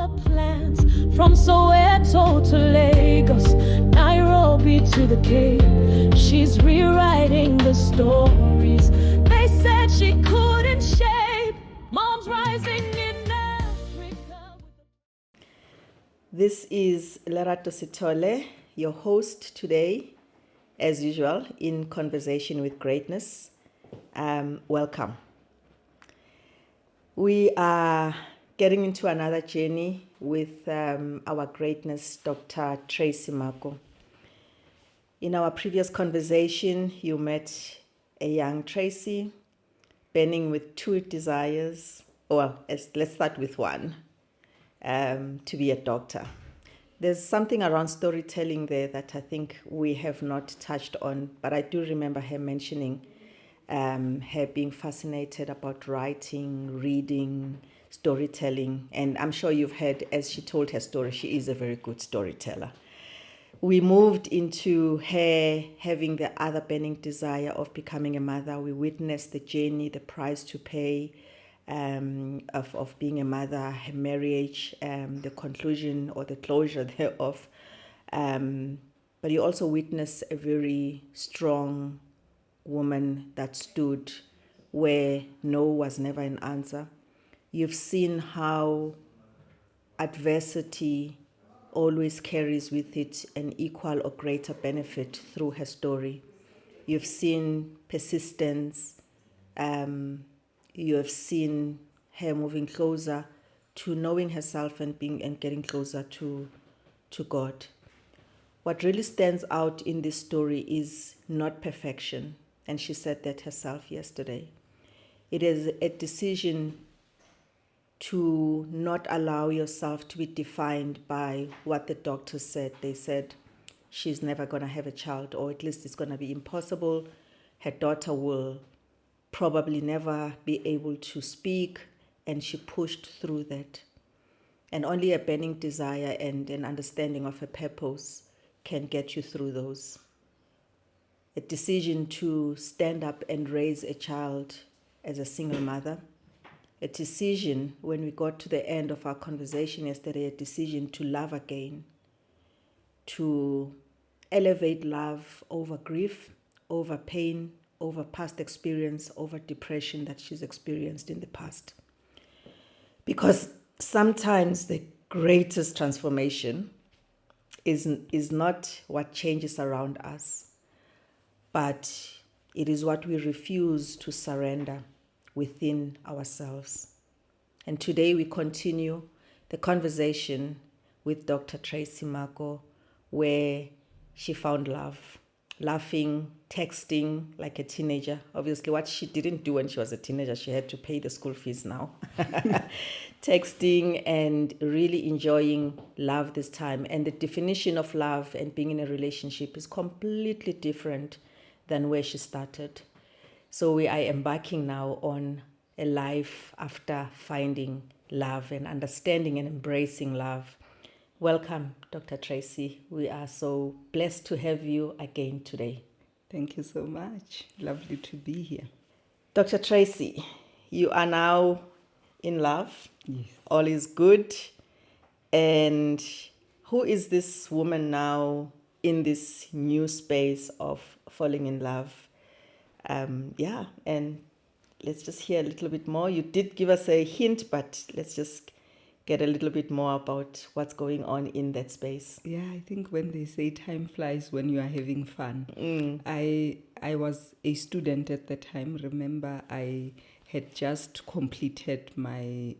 her plans from Soweto to Lagos, Nairobi to the Cape. She's rewriting the stories they said she couldn't shape. Moms rising in Africa. This is Lerato Sitole, your host today, as usual, in Conversation with Greatness. Welcome. We are getting into another journey with our greatness, Dr. Tracy Markle. In our previous conversation, you met a young Tracy, burning with two desires. Let's start with one, to be a doctor. There's something around storytelling there that I think we have not touched on, but I do remember her mentioning her being fascinated about writing, reading, storytelling. And I'm sure you've heard, as she told her story, she is a very good storyteller. We moved into her having the other burning desire of becoming a mother. We witnessed the journey, the price to pay of being a mother, her marriage, the conclusion or the closure thereof. But you also witnessed a very strong woman that stood where no was never an answer. You've seen how adversity always carries with it an equal or greater benefit through her story. You've seen persistence. You have seen her moving closer to knowing herself and getting closer to God. What really stands out in this story is not perfection, and she said that herself yesterday. It is a decision to not allow yourself to be defined by what the doctors said. They said she's never going to have a child, or at least it's going to be impossible. Her daughter will probably never be able to speak, and she pushed through that. And only a burning desire and an understanding of a purpose can get you through those. A decision to stand up and raise a child as a single mother. A decision, when we got to the end of our conversation yesterday, a decision to love again, to elevate love over grief, over pain, over past experience, over depression that she's experienced in the past. Because sometimes the greatest transformation is not what changes around us, but it is what we refuse to surrender within ourselves. And today we continue the conversation with Dr. Tracy Markle, where she found love, laughing, texting like a teenager. Obviously, what she didn't do when she was a teenager, she had to pay the school fees now. Texting and really enjoying love this time. And the definition of love and being in a relationship is completely different than where she started. So we are embarking now on a life after finding love and understanding and embracing love. Welcome, Dr. Tracy. We are so blessed to have you again today. Thank you so much. Lovely to be here. Dr. Tracy, you are now in love. Yes. All is good. And who is this woman now in this new space of falling in love? And let's just hear a little bit more. You did give us a hint, but let's just get a little bit more about what's going on in that space. Yeah, I think when they say time flies when you are having fun. I was a student at the time. Remember, I had just completed my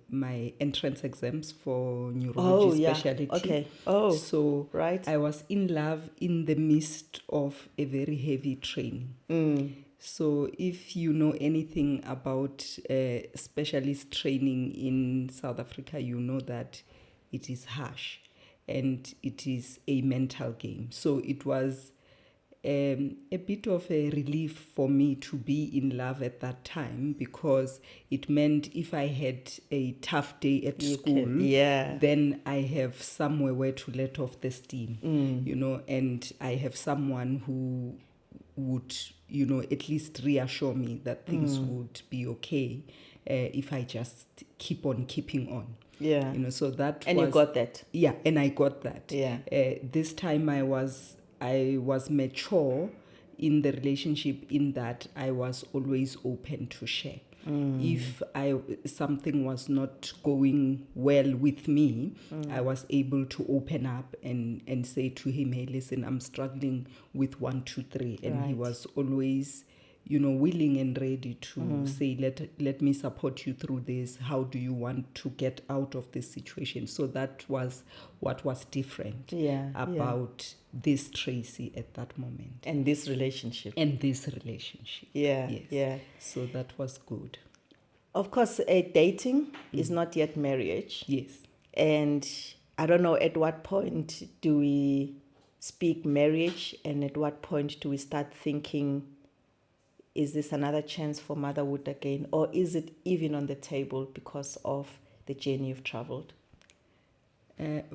entrance exams for neurology specialty. Okay. So right. I was in love in the midst of a very heavy training. So if you know anything about specialist training in South Africa, you know that it is harsh and it is a mental game. So it was a bit of a relief for me to be in love at that time, because it meant if I had a tough day at school, then I have somewhere where to let off the steam, and I have someone who would, at least reassure me that things would be okay if I just keep on keeping on. Yeah. So that And was, you got that. Yeah, and I got that. Yeah. This time I was mature in the relationship, in that I was always open to share. If something was not going well with me, I was able to open up and say to him, hey, listen, I'm struggling with 1, 2, 3. And he Right. was always, willing and ready to say, let me support you through this. How do you want to get out of this situation? So that was what was different about this Tracy at that moment. And this relationship. Yes. Yeah. So that was good. Of course, dating is not yet marriage. Yes. And I don't know at what point do we speak marriage, and at what point do we start thinking, is this another chance for motherhood again? Or is it even on the table because of the journey you've traveled?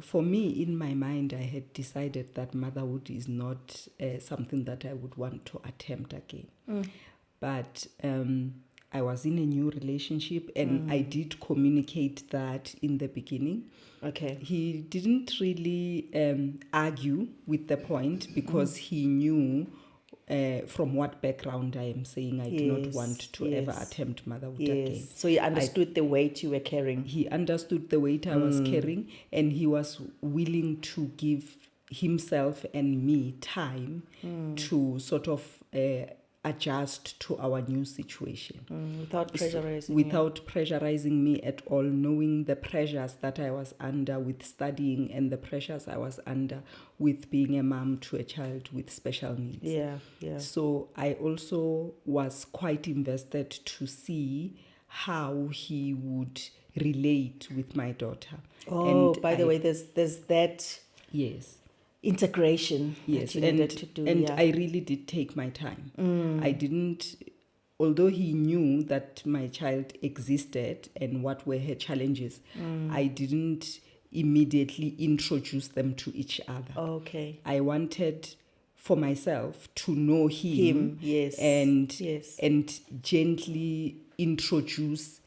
For me, in my mind, I had decided that motherhood is not something that I would want to attempt again. But I was in a new relationship, and I did communicate that in the beginning. Okay. He didn't really argue with the point, because he knew from what background I am saying I do not want to ever attempt motherhood again. So he understood the weight you were carrying. He understood the weight I was carrying, and he was willing to give himself and me time to sort of adjust to our new situation. Without pressurizing you. Without pressurizing me at all, knowing the pressures that I was under with studying, and the pressures I was under with being a mom to a child with special needs. Yeah. So I also was quite invested to see how he would relate with my daughter. Oh, and by the way, there's that yes integration that you needed to do. And I really did take my time. I didn't, although he knew that my child existed and what were her challenges, I didn't immediately introduce them to each other. Okay. I wanted for myself to know him yes. and gently introduce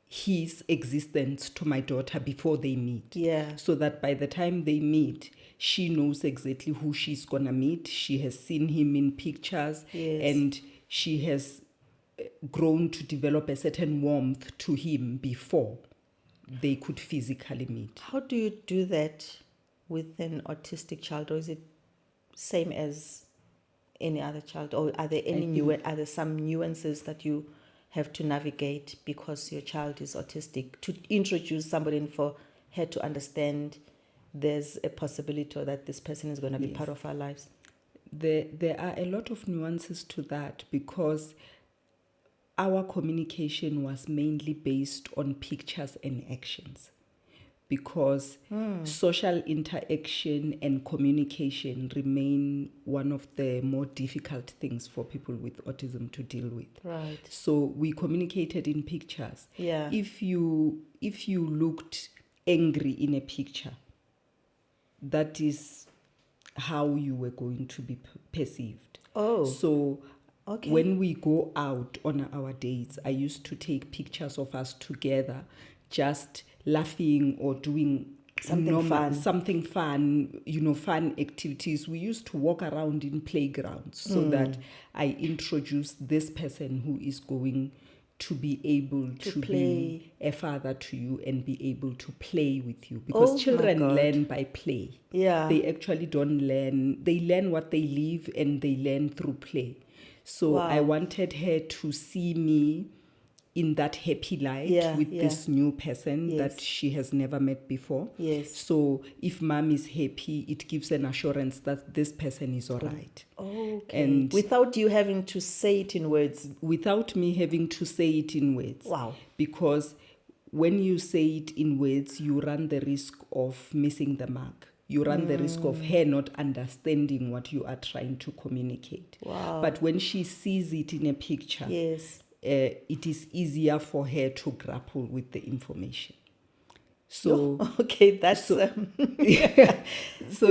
his existence to my daughter before they meet. Yeah. So that by the time they meet, she knows exactly who she's gonna meet. She has seen him in pictures, and she has grown to develop a certain warmth to him before they could physically meet. How do you do that with an autistic child, or is it same as any other child, or are there are there some nuances that you have to navigate because your child is autistic, to introduce somebody and for her to understand there's a possibility that this person is going to be part of our lives? There are a lot of nuances to that, because our communication was mainly based on pictures and actions, because social interaction and communication remain one of the more difficult things for people with autism to deal with. Right. So we communicated in pictures. Yeah. If you looked angry in a picture, that is how you were going to be perceived. Oh. So okay. When we go out on our dates, I used to take pictures of us together, just laughing or doing something fun, fun activities. We used to walk around in playgrounds so that I introduced this person who is going to be able to be a father to you and be able to play with you, because children learn by play. Yeah. They actually don't learn. They learn what they live, and they learn through play. So I wanted her to see me in that happy light with this new person that she has never met before. Yes. So if mom is happy, it gives an assurance that this person is all right. Okay. And without you having to say it in words? Without me having to say it in words. Wow. Because when you say it in words, you run the risk of missing the mark. You run the risk of her not understanding what you are trying to communicate. Wow. But when she sees it in a picture, yes, it is easier for her to grapple with the information. So Okay, that's so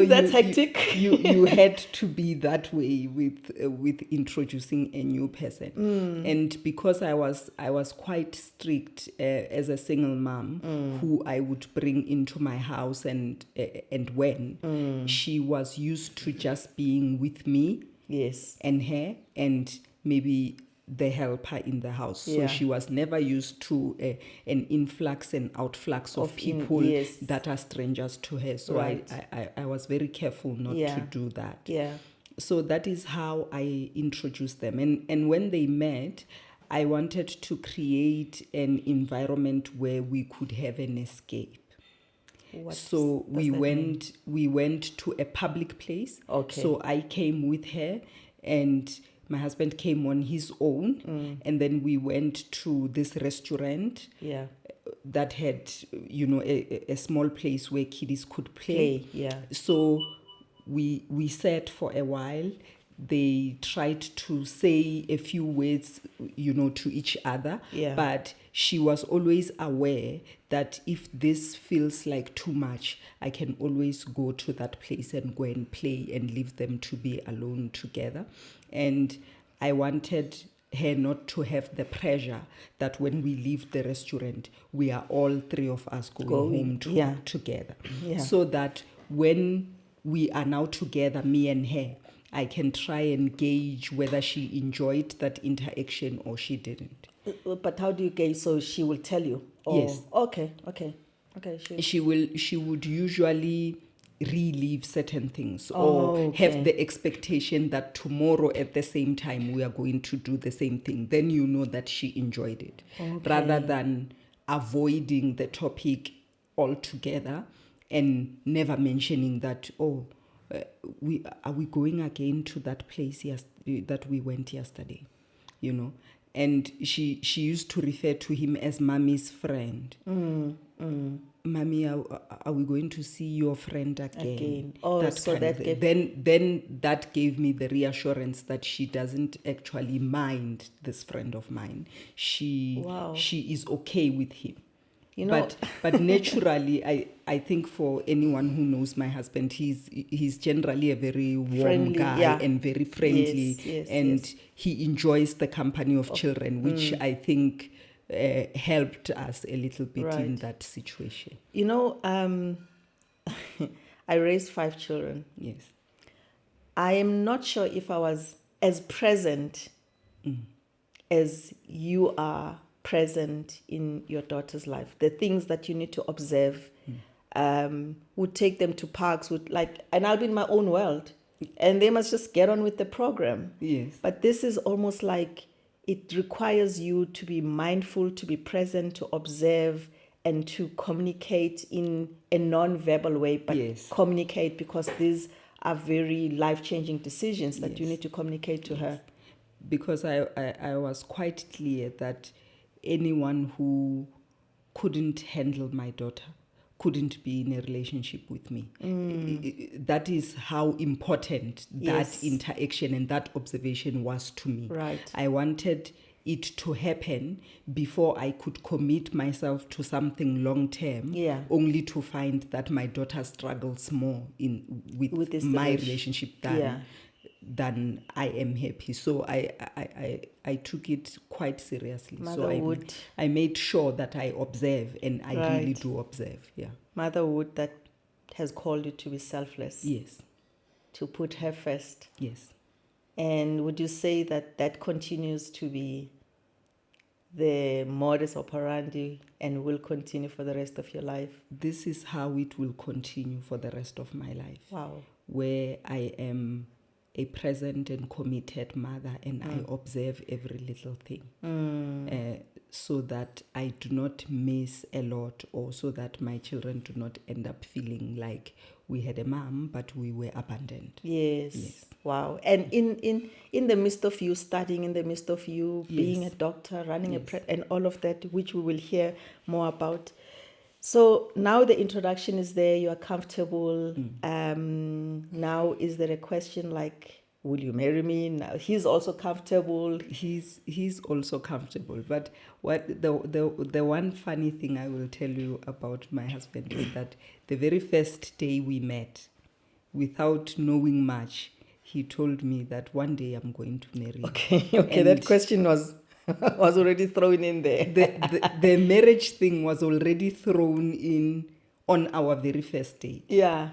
that's hectic. You had to be that way with introducing a new person, and because I was quite strict as a single mom, who I would bring into my house, and when she was used to just being with me, Yes. and her, and maybe the helper in the house. So Yeah. she was never used to an influx and outflux of people yes. that are strangers to her. So Right. I was very careful not Yeah. to do that. Yeah. So that is how I introduced them. And when they met, I wanted to create an environment where we could have an escape. So we went to a public place. Okay. So I came with her, and my husband came on his own, and then we went to this restaurant Yeah. that had, a small place where kiddies could play. Yeah. So we sat for a while. They tried to say a few words, to each other. Yeah. But she was always aware that if this feels like too much, I can always go to that place and go and play and leave them to be alone together. And I wanted her not to have the pressure that when we leave the restaurant, we are all three of us going home together. Yeah. So that when we are now together, me and her, I can try and gauge whether she enjoyed that interaction or she didn't. But how do you gauge? So she will tell you? Yes. Okay. She would usually relieve certain things, or have the expectation that tomorrow at the same time we are going to do the same thing. Then you know that she enjoyed it, rather than avoiding the topic altogether and never mentioning that, we going again to that place that we went yesterday, and she used to refer to him as Mommy's friend. Mommy, are we going to see your friend again? Then that gave me the reassurance that she doesn't actually mind this friend of mine. She is okay with him. But naturally, I think for anyone who knows my husband, he's generally a very warm guy, and very friendly, he enjoys the company of children, which I think helped us a little bit in that situation. I raised 5 children. Yes. I am not sure if I was as present as you are present in your daughter's life. The things that you need to observe, would take them to parks, and I'll be in my own world, and they must just get on with the program. Yes. But this is almost like it requires you to be mindful, to be present, to observe, and to communicate in a non-verbal way, but communicate, because these are very life-changing decisions that you need to communicate to her. Because I was quite clear that anyone who couldn't handle my daughter couldn't be in a relationship with me. That is how important that interaction and that observation was to me. Right. I wanted it to happen before I could commit myself to something long term, only to find that my daughter struggles more with my relationship than I am happy. So I took it quite seriously. Motherhood. So I made sure that I observe, and I really do observe. Yeah. Motherhood that has called you to be selfless. Yes. To put her first. Yes. And would you say that continues to be the modus operandi and will continue for the rest of your life? This is how it will continue for the rest of my life. Wow. Where I am a present and committed mother, and I observe every little thing, so that I do not miss a lot, or so that my children do not end up feeling like we had a mom but we were abandoned. Yes. Wow. And in the midst of you studying, in the midst of you being a doctor, running and all of that, which we will hear more about. So now the introduction is there, you are comfortable. Now, is there a question like, will you marry me? Now he's also comfortable. He's also comfortable. But what the one funny thing I will tell you about my husband is that the very first day we met, without knowing much, he told me that one day I'm going to marry you. Okay, that question was was already thrown in there. The marriage thing was already thrown in on our very first date. Yeah.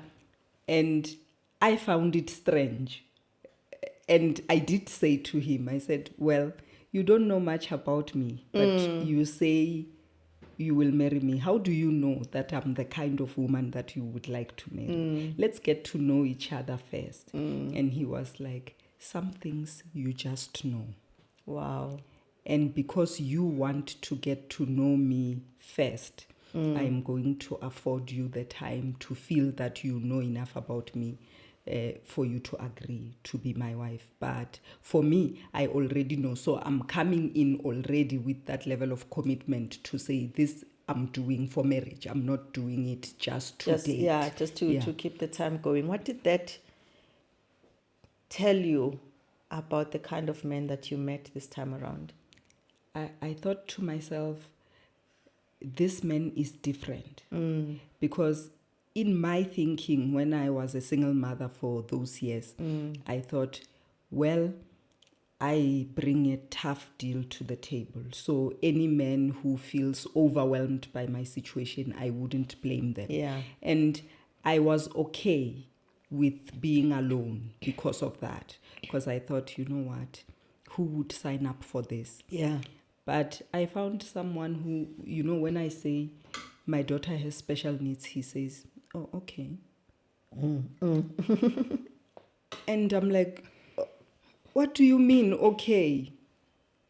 And I found it strange. And I did say to him, I said, well, you don't know much about me, but you say you will marry me. How do you know that I'm the kind of woman that you would like to marry? Let's get to know each other first. And he was like, some things you just know. Wow. And because you want to get to know me first, I'm going to afford you the time to feel that you know enough about me for you to agree to be my wife. But for me, I already know. So I'm coming in already with that level of commitment to say this I'm doing for marriage. I'm not doing it just to date. Yeah, just to keep the time going. What did that tell you about the kind of men that you met this time around? I thought to myself, this man is different. Because in my thinking, when I was a single mother for those years, I thought, well, I bring a tough deal to the table. So any man who feels overwhelmed by my situation, I wouldn't blame them. Yeah. And I was okay with being alone because of that. Because I thought, you know what? Who would sign up for this? Yeah. But I found someone who, you know, when I say my daughter has special needs, he says, oh, okay. And I'm like, what do you mean, okay?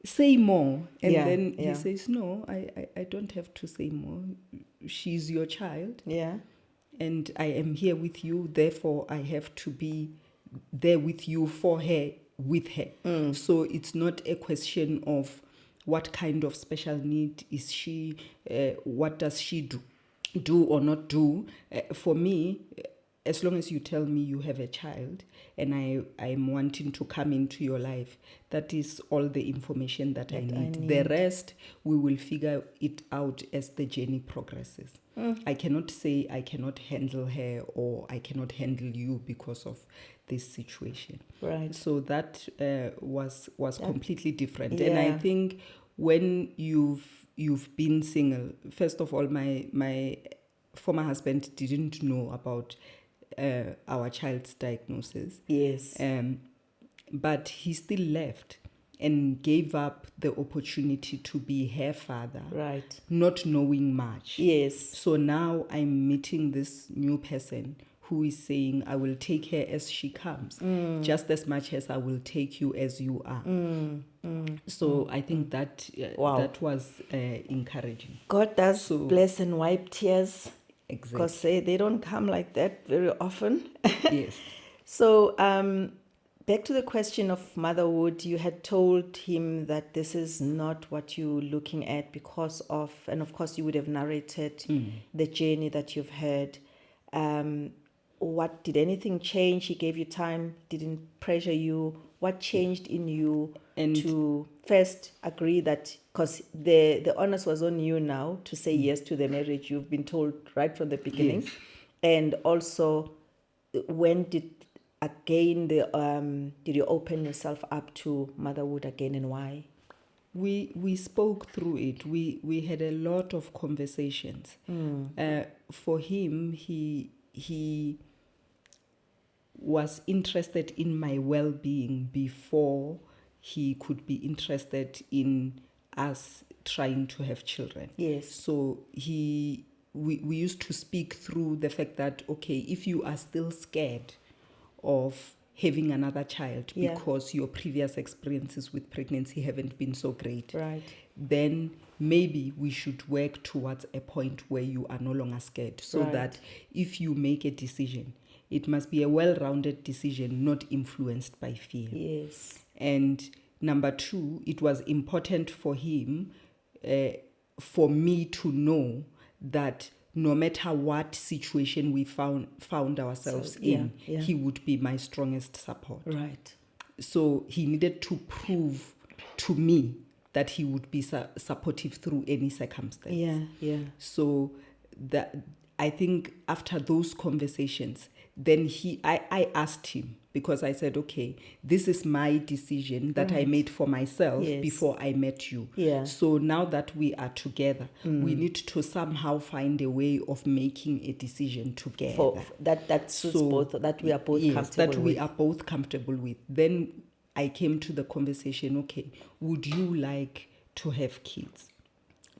Say more. And then he says, no, I don't have to say more. She's your child. Yeah. And I am here with you. Therefore, I have to be there with you, for her, with her. So it's not a question of what kind of special need is she, what does she do or not do. For me, as long as you tell me you have a child and I'm wanting to come into your life, that is all the information that I need. The rest, we will figure it out as the journey progresses. I cannot say I cannot handle her or I cannot handle you because of this situation. Right. So that was completely different. Yeah. And I think when you've been single, first of all, my former husband didn't know about our child's diagnosis. Yes. But he still left and gave up the opportunity to be her father. Right. Not knowing much. Yes. So now I'm meeting this new person who is saying, I will take her as she comes, just as much as I will take you as you are. So I think that that was encouraging. God does bless and wipe tears. Exactly. Because they don't come like that very often. Yes. So back to the question of motherhood, you had told him that this is not what you're looking at because of, and of course you would have narrated the journey that you've had. What did anything change? He gave you time, didn't pressure you. What changed in you to first agree that, because the onus was on you now to say yes to the marriage you've been told right from the beginning. Yes. And also, when did you open yourself up to motherhood again, and why? We spoke through it. We had a lot of conversations. For him, he was interested in my well-being before he could be interested in us trying to have children. Yes. So we used to speak through the fact that, okay, if you are still scared of having another child because your previous experiences with pregnancy haven't been so great, right, then maybe we should work towards a point where you are no longer scared, so that if you make a decision, it must be a well-rounded decision, not influenced by fear. Yes. And number two, it was important for him, for me to know that no matter what situation we found ourselves in, he would be my strongest support. Right. So he needed to prove to me that he would be supportive through any circumstance. Yeah. So that, I think after those conversations, then I asked him, because I said, okay, this is my decision that I made for myself before I met you. Yeah. So now that we are together, we need to somehow find a way of making a decision together. That suits both, that we are both comfortable that we are both comfortable with. Then I came to the conversation, okay, would you like to have kids?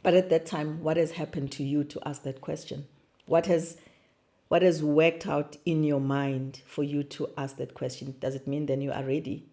But at that time, what has happened to you to ask that question? What has worked out in your mind for you to ask that question? Does it mean then you are ready?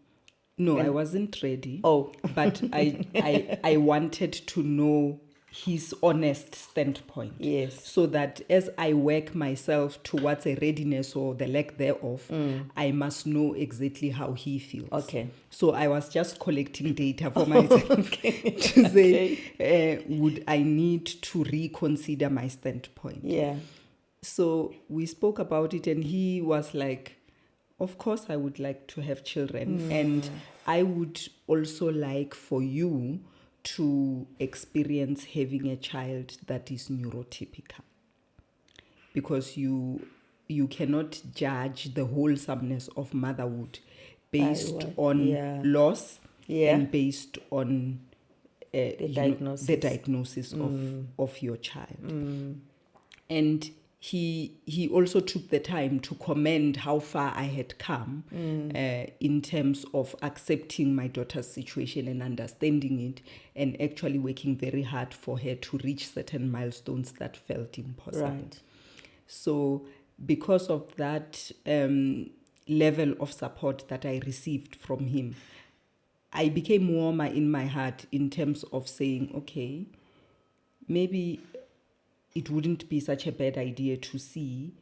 No, I wasn't ready. Oh. But I wanted to know his honest standpoint. Yes. So that as I work myself towards a readiness or the lack thereof, I must know exactly how he feels. Okay. So I was just collecting data for myself to say, would I need to reconsider my standpoint? Yeah. So we spoke about it, and he was like, of course I would like to have children. And I would also like for you to experience having a child that is neurotypical. Because you cannot judge the wholesomeness of motherhood based on loss and based on the diagnosis of your child. And he also took the time to commend how far I had come in terms of accepting my daughter's situation and understanding it, and actually working very hard for her to reach certain milestones that felt impossible. Right. So because of that level of support that I received from him, I became warmer in my heart in terms of saying, okay, maybe it wouldn't be such a bad idea to see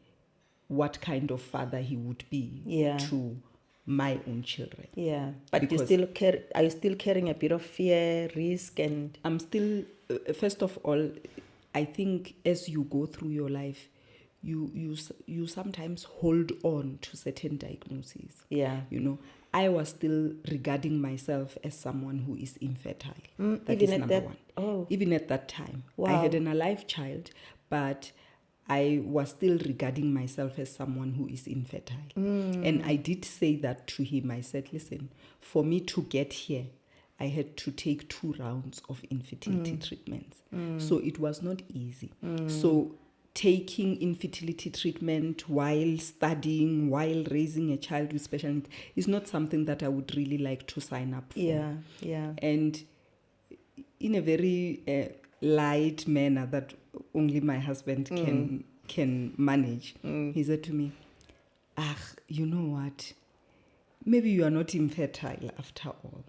what kind of father he would be to my own children. Yeah, but Because are you still carrying a bit of fear, risk, and? I'm still, first of all, I think as you go through your life, you sometimes hold on to certain diagnoses. Yeah. I was still regarding myself as someone who is infertile. That even is at number that, one. Oh. Even at that time. Wow. I had an alive child, but I was still regarding myself as someone who is infertile. And I did say that to him. I said, listen, for me to get here, I had to take 2 rounds of infertility treatments. So it was not easy. So taking infertility treatment while studying, while raising a child with special needs is not something that I would really like to sign up for. Yeah. And in a very light manner that only my husband can manage, he said to me, you know what? Maybe you are not infertile after all.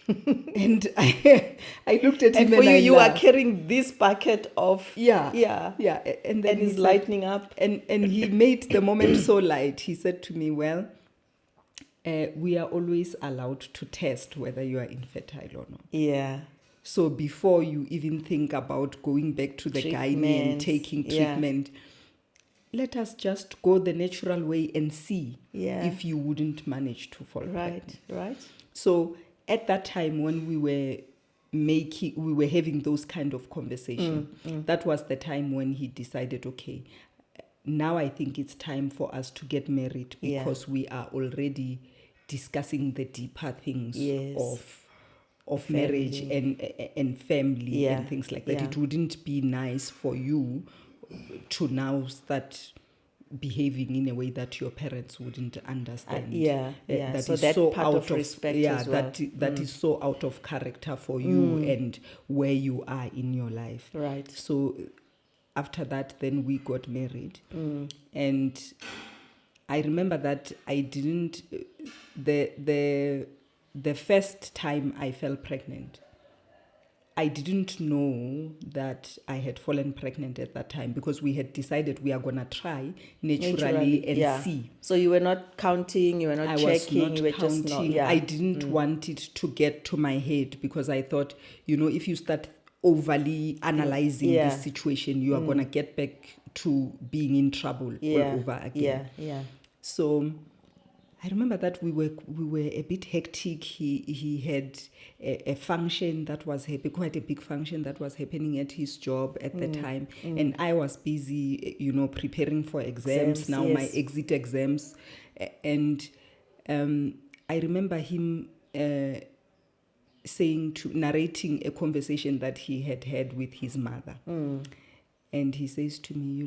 And I looked at him, and for and you are carrying this bucket of and then and he's lightening up, and he made the moment so light. He said to me, well, we are always allowed to test whether you are infertile or not. Yeah. So before you even think about going back to the gynae and taking treatment, let us just go the natural way and see if you wouldn't manage to fall pregnant. Right. So at that time when we were having those kind of conversations, that was the time when he decided, okay, now I think it's time for us to get married, because we are already discussing the deeper things of marriage and family and things like that. It wouldn't be nice for you to now start behaving in a way that your parents wouldn't understand. That so is that so part out of respect as well. that is so out of character for you and where you are in your life. Right. So after that, then we got married, and I remember that I didn't the first time I fell pregnant, I didn't know that I had fallen pregnant at that time, because we had decided we are going to try naturally and see. So you were not counting, you were not checking, you were counting. just not. Yeah. I didn't want it to get to my head, because I thought, if you start overly analyzing this situation, you are going to get back to being in trouble all over again. Yeah. So I remember that we were a bit hectic. He had a function that was quite a big function that was happening at his job at the time, and I was busy, preparing for exams now, my yes. exit exams, and I remember him narrating a conversation that he had with his mother, and he says to me,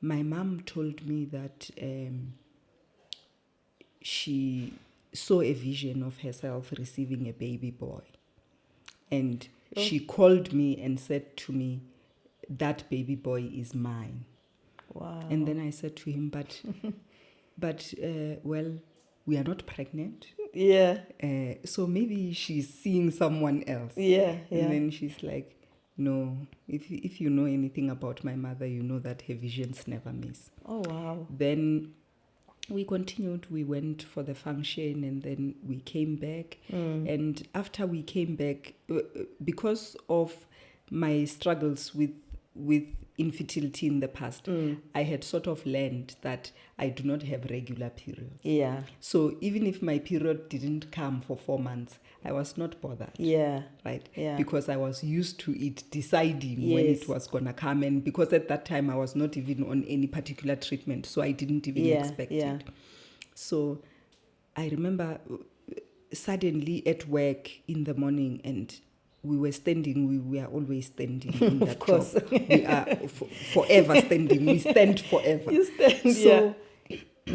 my mom told me that. She saw a vision of herself receiving a baby boy. And she called me and said to me, that baby boy is mine. Wow. And then I said to him, but well, we are not pregnant. Yeah. So maybe she's seeing someone else. Yeah. And then she's like, no, if you know anything about my mother, you know that her visions never miss. Oh, wow. Then we continued, we went for the function, and then we came back. And after we came back, because of my struggles with infertility in the past, I had sort of learned that I do not have regular periods. Yeah. So even if my period didn't come for 4 months, I was not bothered. Yeah. Right? Yeah. Because I was used to it deciding when it was going to come. And because at that time I was not even on any particular treatment, so I didn't even expect it. So I remember suddenly at work in the morning, and we were standing, we are always standing in that of course. job. We are forever standing. We stand forever. You stand, so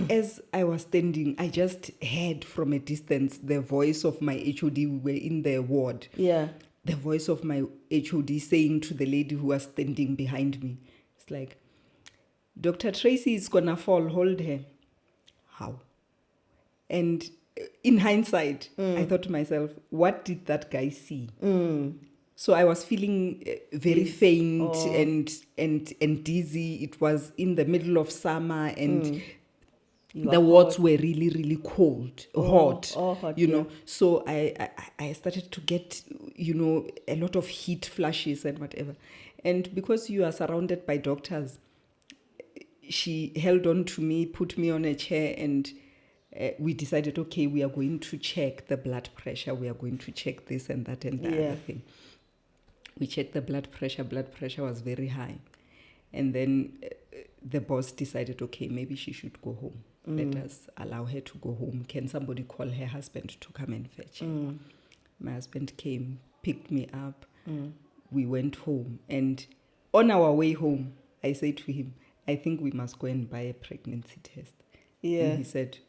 as I was standing, I just heard from a distance the voice of my HOD. We were in the ward. Yeah. The voice of my HOD saying to the lady who was standing behind me, it's like, Dr. Tracy is going to fall, hold her. How? And in hindsight, I thought to myself, what did that guy see? So I was feeling very faint and dizzy. It was in the middle of summer, and the wards were really, really cold, hot, you know. So I started to get, a lot of heat flashes and whatever. And because you are surrounded by doctors, she held on to me, put me on a chair, and we decided, okay, we are going to check the blood pressure. We are going to check this and that and the other thing. We checked the blood pressure. Blood pressure was very high. And then the boss decided, okay, maybe she should go home. Let us allow her to go home. Can somebody call her husband to come and fetch her? My husband came, picked me up. We went home. And on our way home, I said to him, I think we must go and buy a pregnancy test. Yeah. And he said,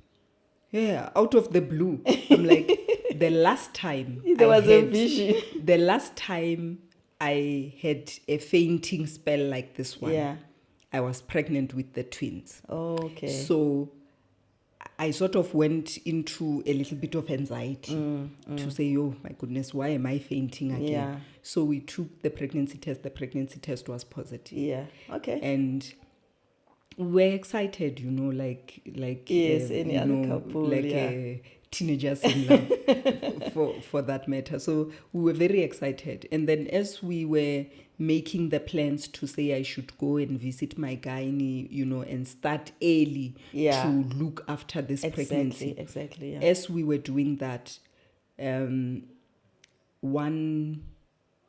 yeah, out of the blue. I'm like, the last time there was a vision. The last time I had a fainting spell like this one, I was pregnant with the twins. Oh, okay. So I sort of went into a little bit of anxiety to say, oh my goodness, why am I fainting again? Yeah. So we took the pregnancy test. The pregnancy test was positive. Yeah. Okay. And we're excited, like yes, any other couple, like teenagers in love, for that matter. So we were very excited. And then as we were making the plans to say I should go and visit my gynae, and start early to look after this pregnancy. Exactly. Yeah. As we were doing that, one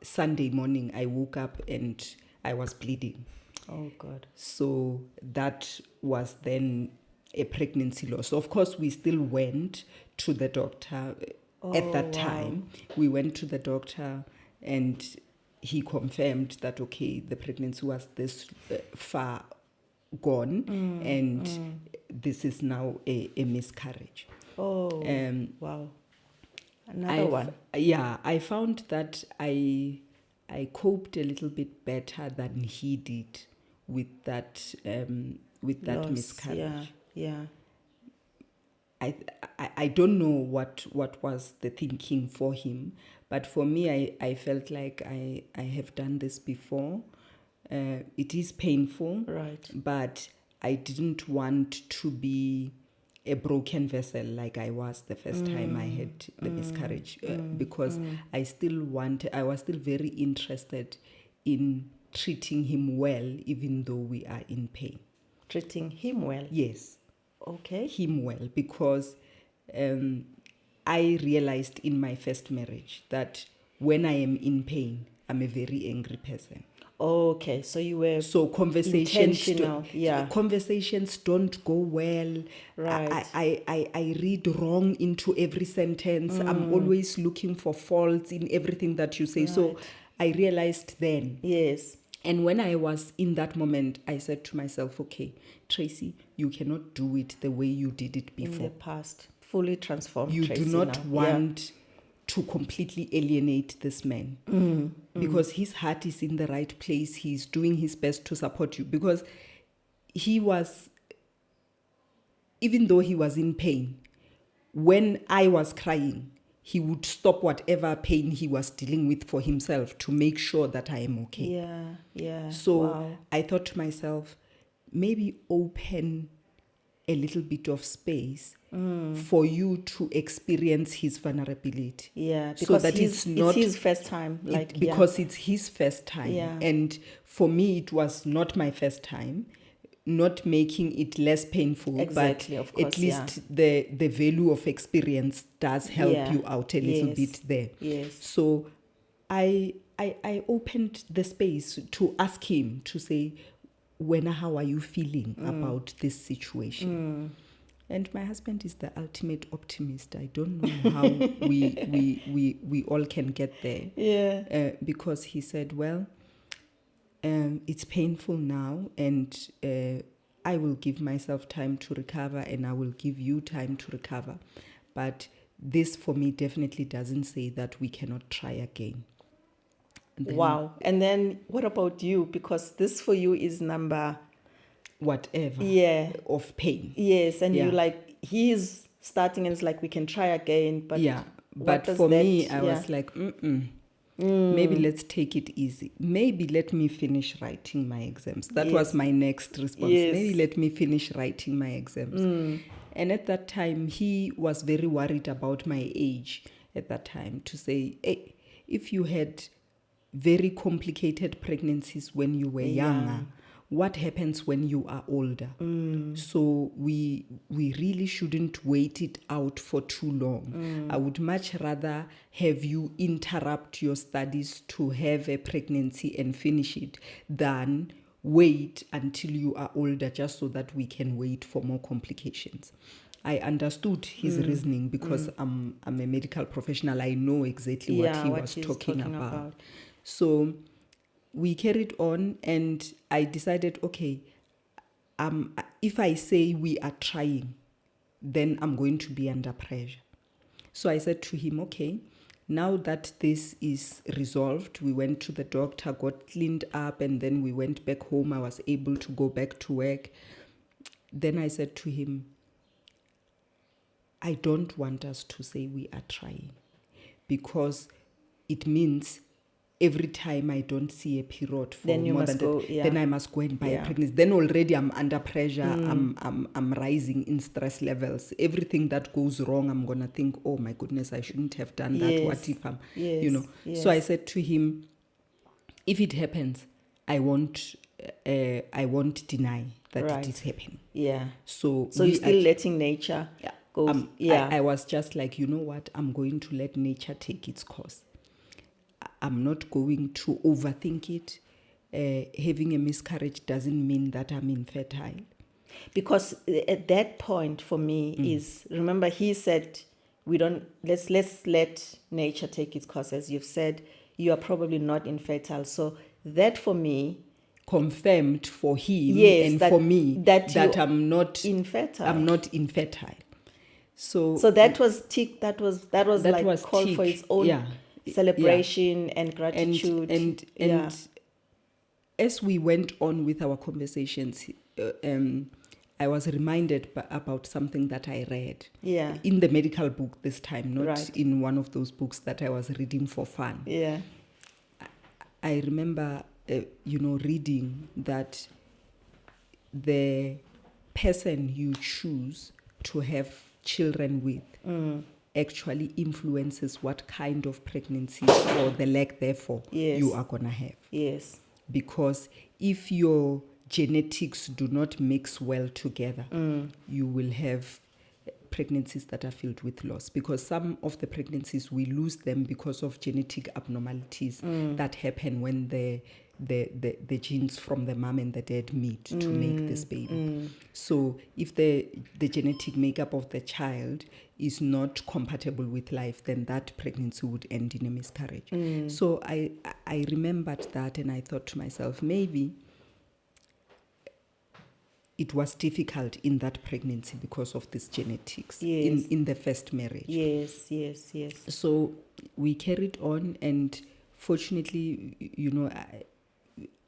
Sunday morning I woke up and I was bleeding. Oh, God. So that was then a pregnancy loss. So of course, we still went to the doctor at that time. We went to the doctor and he confirmed that, okay, the pregnancy was this far gone and this is now a miscarriage. Oh, wow. Another one. Yeah, I found that I coped a little bit better than he did with that loss, miscarriage. Yeah. I don't know what was the thinking for him, but for me, I felt like I have done this before. It is painful, right? But I didn't want to be a broken vessel like I was the first time I had the miscarriage, because I was still very interested in treating him well, even though we are in pain. Treating him well? Yes. Okay. him well, because I realized in my first marriage that when I am in pain, I'm a very angry person. Okay, so you were So intentional, yeah. conversations don't go well. Right. I read wrong into every sentence. I'm always looking for faults in everything that you say. So Right. I realized then. Yes. And when I was in that moment, I said to myself, okay, Tracy, you cannot do it the way you did it In before. the past, fully transformed You Tracy do not now. want to completely alienate this man, because his heart is in the right place. He's doing his best to support you, because he was, even though he was in pain, when I was crying, he would stop whatever pain he was dealing with for himself to make sure that I am okay. Yeah, yeah. So wow. I thought to myself, maybe open a little bit of space for you to experience his vulnerability. Yeah, So because that it's not his first time. Like because it's his first time. Yeah. And for me, it was not my first time. Not making it less painful, Exactly, but of course, at least the value of experience does help Yeah. you out a little Yes. bit there. Yes. So I opened the space to ask him to say, Wena, how are you feeling about this situation? And my husband is the ultimate optimist. I don't know how we all can get there. Yeah. Because he said, well, it's painful now, and I will give myself time to recover, and I will give you time to recover. But this for me definitely doesn't say that we cannot try again. Then Wow. And then what about you? Because this for you is number whatever Yeah. of pain. Yes, and Yeah. you like he's starting and it's like we can try again, but Yeah, what but does for that- me, I yeah. was like, maybe let's take it easy. Maybe let me finish writing my exams. That was Yes. my next response. Yes. Maybe let me finish writing my exams. And at that time, he was very worried about my age at that time, to say, hey, if you had very complicated pregnancies when you were younger, what happens when you are older? So we really shouldn't wait it out for too long. I would much rather have you interrupt your studies to have a pregnancy and finish it than wait until you are older just so that we can wait for more complications. I understood his reasoning because I'm a medical professional. I know exactly what he was he's talking about. So we carried on, and I decided, okay, if I say we are trying, then I'm going to be under pressure. So I said to him, okay, now that this is resolved, we went to the doctor, got cleaned up, and then we went back home. I was able to go back to work. Then I said to him, I don't want us to say we are trying, because it means every time I don't see a period for Then you more must than go, that, yeah. then I must go and buy Yeah. a pregnancy. Then already I'm under pressure. I'm rising in stress levels. Everything that goes wrong, I'm gonna think, oh my goodness, I shouldn't have done that. What if I'm, Yes. So I said to him, if it happens, I won't deny that Right. it is happening. Yeah. So So you're still letting nature go. I was just like, you know what? I'm going to let nature take its course. I'm not going to overthink it. Having a miscarriage doesn't mean that I'm infertile. Because at that point for me is, remember he said let's let nature take its course. As you've said, you are probably not infertile. So that for me Confirmed for him and that- for me that you I'm not infertile. I'm not infertile. So that was tick. That was that like was call for tick. its own Yeah. celebration and gratitude. And as we went on with our conversations, I was reminded about something that I read in the medical book this time, not in one of those books that I was reading for fun. Yeah. I remember, reading that the person you choose to have children with actually influences what kind of pregnancies or the lack therefor you are going to have. Yes. Because if your genetics do not mix well together, you will have pregnancies that are filled with loss, because some of the pregnancies we lose them because of genetic abnormalities that happen when the genes from the mom and the dad meet to make this baby. So if the genetic makeup of the child is not compatible with life, then that pregnancy would end in a miscarriage. So I remembered that, and I thought to myself, maybe it was difficult in that pregnancy because of this genetics in the first marriage. Yes. So we carried on, and fortunately,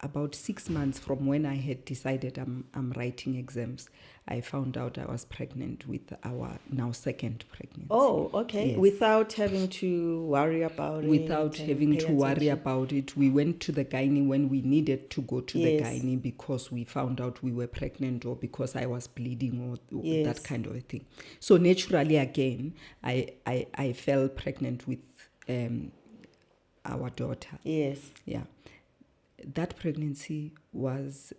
about 6 months from when I had decided I'm writing exams, I found out I was pregnant with our now second pregnancy. Oh, okay. Yes. Without having to worry about it. Without having pay to worry attention. about it. We went to the gynae when we needed to go to the Yes. gynae because we found out we were pregnant, or because I was bleeding, or Yes. that kind of a thing. So naturally, again, I fell pregnant with our daughter. Yes. Yeah. That pregnancy was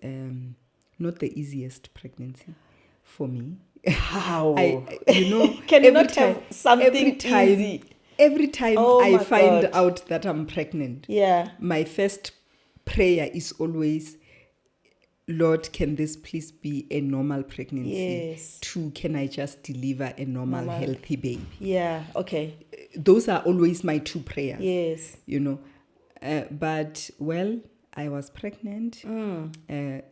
not the easiest pregnancy for me. How? Can you not have something easy? Every time Oh I my find God. out that I'm pregnant, Yeah. my first prayer is always, Lord, can this please be a normal pregnancy? Yes. 2, can I just deliver a normal, healthy baby? Yeah. Okay. Those are always my 2 prayers. Yes. But, well, I was pregnant,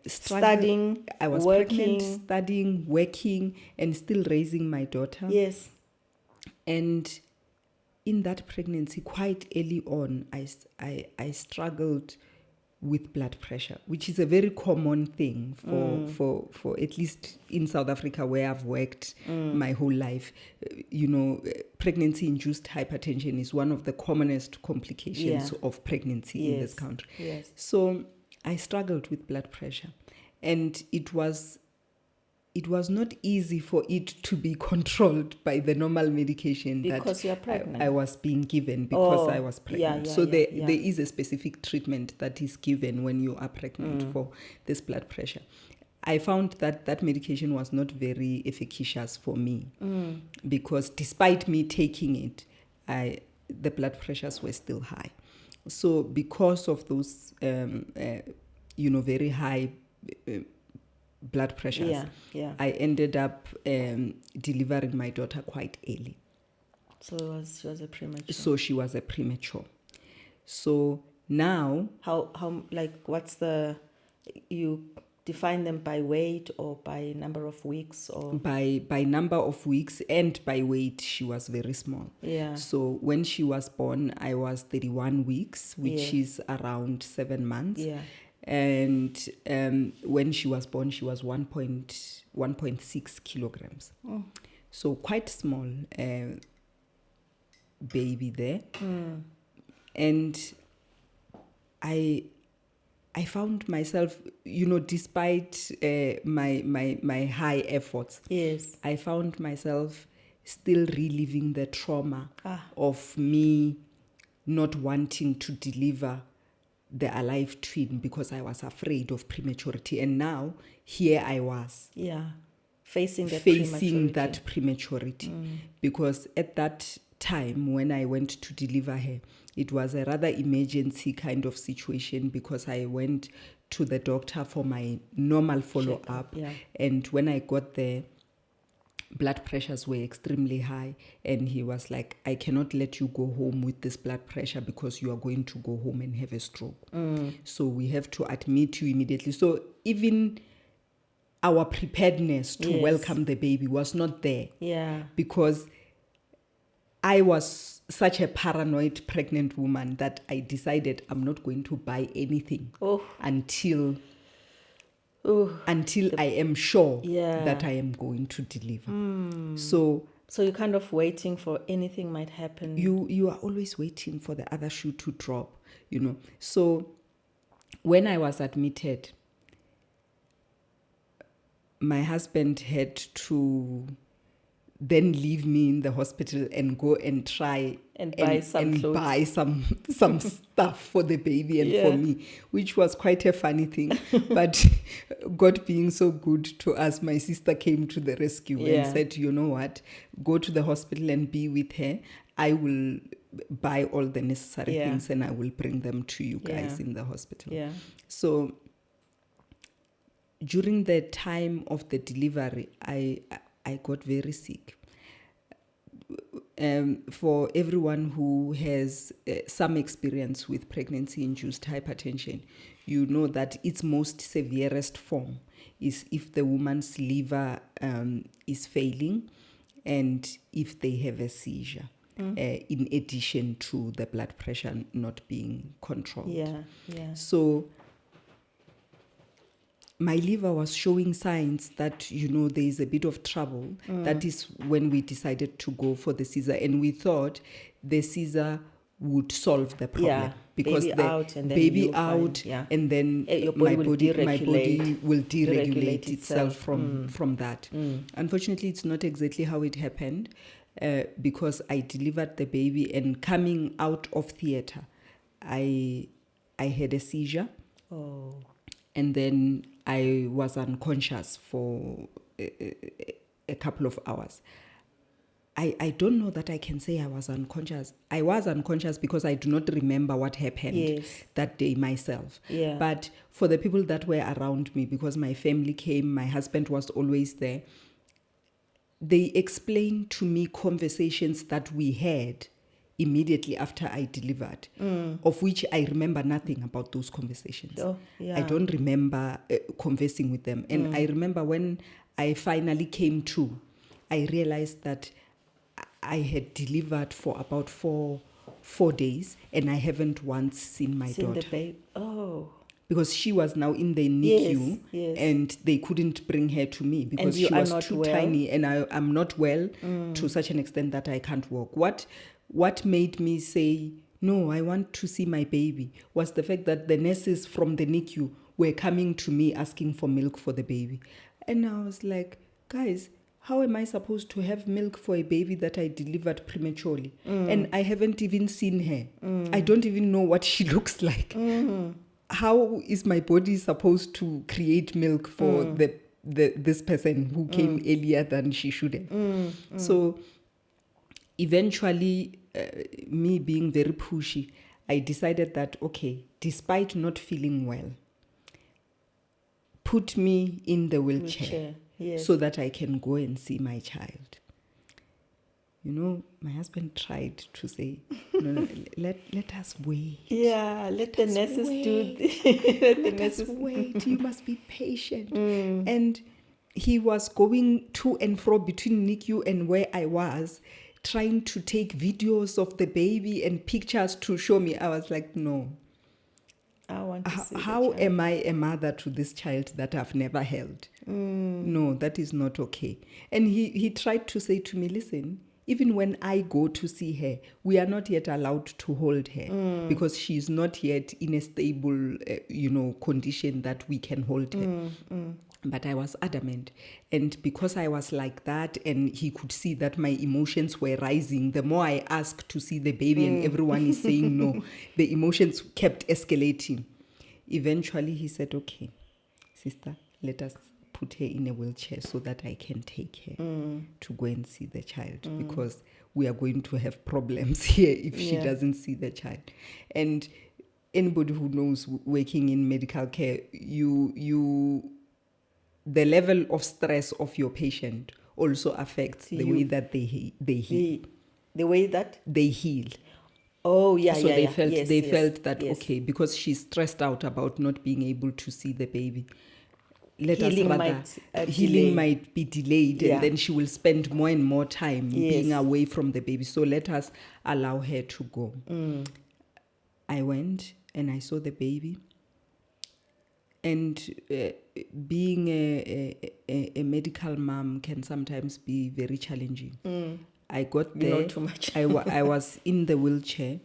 Studying, I was working. pregnant, studying, working, and still raising my daughter. Yes. And in that pregnancy, quite early on, I struggled with blood pressure, which is a very common thing for at least in South Africa, where I've worked my whole life. Pregnancy-induced hypertension is one of the commonest complications of pregnancy in this country. Yes. So I struggled with blood pressure, and it was not easy for it to be controlled by the normal medication Because that you're pregnant. I was being given because I was pregnant. There is a specific treatment that is given when you are pregnant for this blood pressure. I found that medication was not very efficacious for me because despite me taking it, the blood pressures were still high. So because of those, very high blood pressures, I ended up delivering my daughter quite early. So she was a premature. So she was a premature. So now, how what's you define them by weight or by number of weeks, or by number of weeks and by weight, she was very small. Yeah. So when she was born, I was 31 weeks, which is around 7 months. Yeah. And when she was born, she was 1.6 kilograms. So quite small baby there. And I found myself, despite my high efforts, yes, I found myself still reliving the trauma of me not wanting to deliver the alive twin because I was afraid of prematurity. And now here I was. Yeah. Facing that prematurity. Because at that time when I went to deliver her, it was a rather emergency kind of situation because I went to the doctor for my normal follow-up. Yeah. And when I got there, blood pressures were extremely high, and he was like, I cannot let you go home with this blood pressure because you are going to go home and have a stroke. So we have to admit you immediately. So even our preparedness to welcome the baby was not there. Yeah. Because I was such a paranoid pregnant woman that I decided I'm not going to buy anything until I am sure that I am going to deliver. So you're kind of waiting for anything might happen. You are always waiting for the other shoe to drop, So when I was admitted, my husband had to then leave me in the hospital and go and try And buy some clothes. buy some stuff for the baby and for me, which was quite a funny thing. But God being so good to us, my sister came to the rescue and said, you know what, go to the hospital and be with her. I will buy all the necessary things and I will bring them to you guys in the hospital. Yeah. So during the time of the delivery, I got very sick. For everyone who has some experience with pregnancy-induced hypertension, you know that its most severest form is if the woman's liver is failing and if they have a seizure, in addition to the blood pressure not being controlled. So my liver was showing signs that, there is a bit of trouble. That is when we decided to go for the Caesar. And we thought the Caesar would solve the problem. Yeah, because baby the out and then baby out, and then your body my body will deregulate itself from that. Unfortunately, it's not exactly how it happened, because I delivered the baby, and coming out of theater, I had a seizure. And then I was unconscious for a couple of hours. I don't know that I can say I was unconscious. I was unconscious because I do not remember what happened that day myself. But for the people that were around me, because my family came, my husband was always there, they explained to me conversations that we had immediately after I delivered, of which I remember nothing about those conversations. I don't remember conversing with them. And I remember when I finally came to, I realized that I had delivered for about four days, and I haven't once seen my daughter. The babe. Because she was now in the NICU, and they couldn't bring her to me because she was too tiny, and I'm not well to such an extent that I can't walk. What made me say, no, I want to see my baby, was the fact that the nurses from the NICU were coming to me asking for milk for the baby. And I was like, guys, how am I supposed to have milk for a baby that I delivered prematurely? And I haven't even seen her. I don't even know what she looks like. How is my body supposed to create milk for this person who came earlier than she should have? So eventually, me being very pushy, I decided that, okay, despite not feeling well, put me in the wheelchair. So that I can go and see my child. My husband tried to say, no, let us wait. Yeah, let the nurses do Let us wait. You must be patient. And he was going to and fro between NICU and where I was, trying to take videos of the baby and pictures to show me. I was like, no. I want to see How am I a mother to this child that I've never held? No, that is not okay. And he tried to say to me, listen, even when I go to see her, we are not yet allowed to hold her because she's not yet in a stable, condition that we can hold her. But I was adamant. And because I was like that, and he could see that my emotions were rising, the more I asked to see the baby and everyone is saying no, the emotions kept escalating. Eventually he said, okay, sister, let us put her in a wheelchair so that I can take her to go and see the child, because we are going to have problems here if she doesn't see the child. And anybody who knows working in medical care, the level of stress of your patient also affects the way that they heal. The way that they heal. Oh, yeah, so yeah. they felt yes, they yes, felt that yes. okay, because she's stressed out about not being able to see the baby. Healing might be delayed, and then she will spend more and more time being away from the baby. So let us allow her to go. I went and I saw the baby. And being a medical mom can sometimes be very challenging. I got there. You know too much. I was in the wheelchair,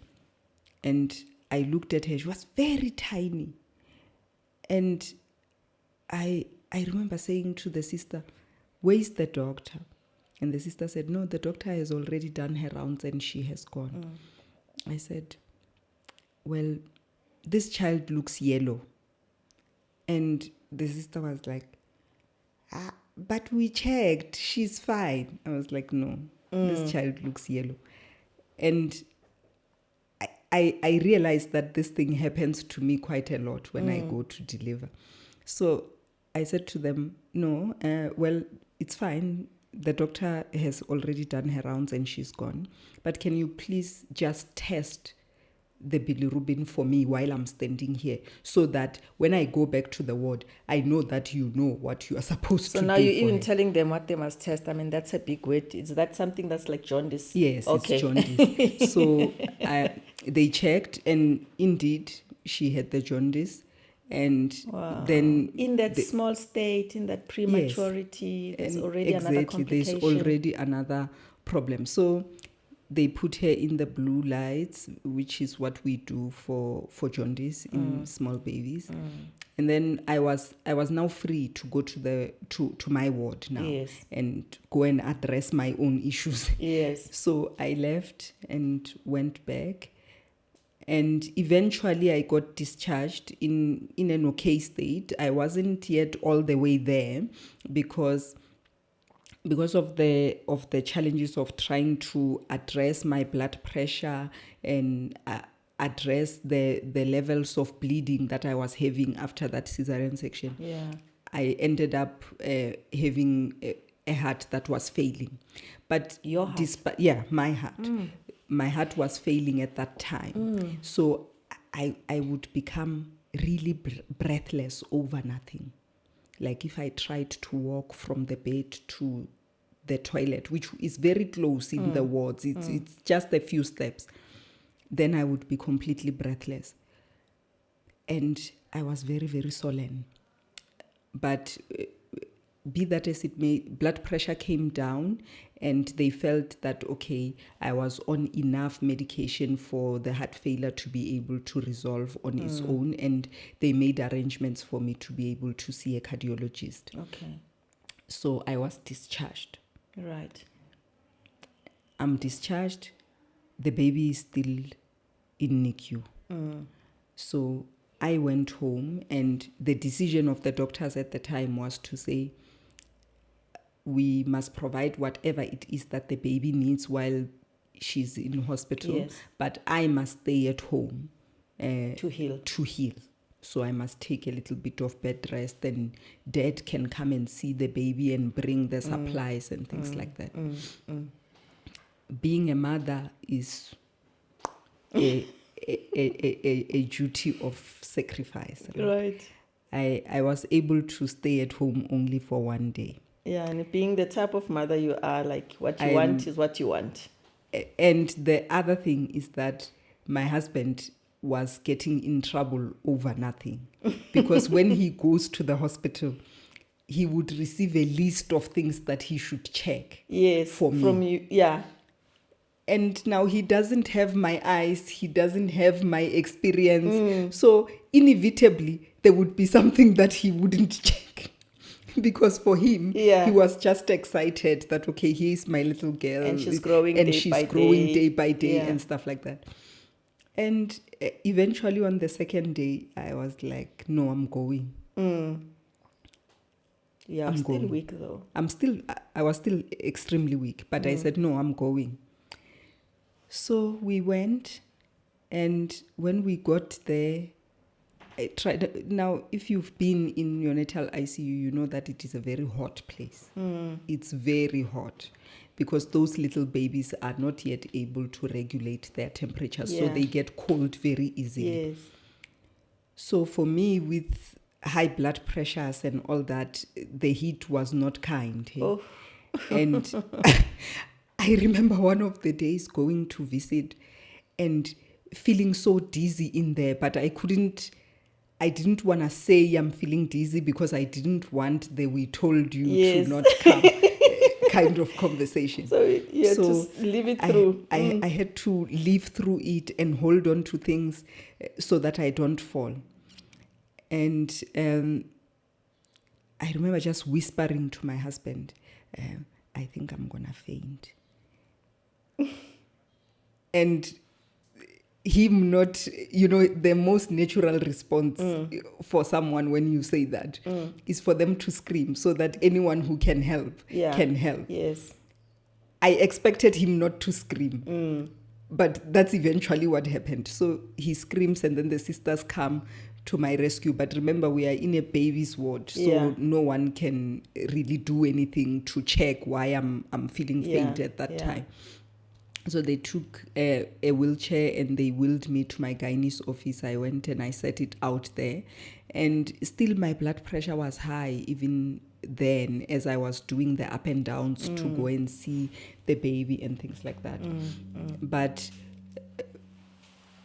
and I looked at her. She was very tiny. And I remember saying to the sister, "Where's the doctor?" And the sister said, no, the doctor has already done her rounds and she has gone. I said, well, this child looks yellow. And the sister was like, but we checked, she's fine. I was like, no, this child looks yellow. And I realized that this thing happens to me quite a lot when I go to deliver. So I said to them, no, well, it's fine. The doctor has already done her rounds and she's gone. But can you please just test the bilirubin for me while I'm standing here, so that when I go back to the ward, I know that you know what you are supposed to do. So now you're for even her. telling them what they must test. I mean, that's a big word. Is that something that's like jaundice? Yes, okay. it's jaundice. So they checked, and indeed, she had the jaundice. And then in that small state, in that prematurity, there's already another complication. There's already another problem. So they put her in the blue lights, which is what we do for jaundice in small babies. And then I was now free to go to my ward now. Yes. And go and address my own issues. Yes. So I left and went back. And eventually I got discharged in an okay state. I wasn't yet all the way there because of the challenges of trying to address my blood pressure and address the levels of bleeding that I was having after that cesarean section. Yeah. I ended up having a heart that was failing. But your heart? My heart. My heart was failing at that time. So I would become really breathless over nothing. Like if I tried to walk from the bed to the toilet, which is very close in the wards, it's just a few steps, then I would be completely breathless. And I was very, very sullen. But be that as it may, blood pressure came down, and they felt that, okay, I was on enough medication for the heart failure to be able to resolve on its own, and they made arrangements for me to be able to see a cardiologist. Okay. So I was discharged. Right. I'm discharged. The baby is still in NICU. So I went home, and the decision of the doctors at the time was to say, we must provide whatever it is that the baby needs while she's in hospital. Yes. But I must stay at home to heal. So I must take a little bit of bed rest, and dad can come and see the baby and bring the supplies and things like that. Being a mother is a duty of sacrifice. Right. I was able to stay at home only for one day. Yeah, and being the type of mother you are, like what you want is what you want. And the other thing is that my husband was getting in trouble over nothing. Because when he goes to the hospital, he would receive a list of things that he should check. Yes, for me. From you, yeah. And now he doesn't have my eyes, he doesn't have my experience. So inevitably, there would be something that he wouldn't check. Because for him, he was just excited that, okay, here's my little girl. And she's growing day by day and stuff like that. And eventually on the second day, I was like, no, I'm going. Yeah, I'm still weak though. I was still extremely weak, but I said, no, I'm going. So we went, and when we got there, I tried. Now, if you've been in neonatal ICU, you know that it is a very hot place. It's very hot because those little babies are not yet able to regulate their temperature, so they get cold very easily. Yes. So for me, with high blood pressures and all that, the heat was not kind. Hey? Oh. And I remember one of the days going to visit and feeling so dizzy in there, but I didn't want to say I'm feeling dizzy because I didn't want the we told you to not come kind of conversation. So you had to live it through. I had to live through it and hold on to things so that I don't fall. And I remember just whispering to my husband, I think I'm gonna faint. And him not, the most natural response for someone when you say that is for them to scream so that anyone who can help can help. Yes. I expected him not to scream, but that's eventually what happened. So he screams and then the sisters come to my rescue. But remember, we are in a baby's ward, so no one can really do anything to check why I'm feeling faint at that time. So they took a wheelchair and they wheeled me to my gynae's office. I went and I set it out there. And still my blood pressure was high even then as I was doing the up and downs to go and see the baby and things like that. But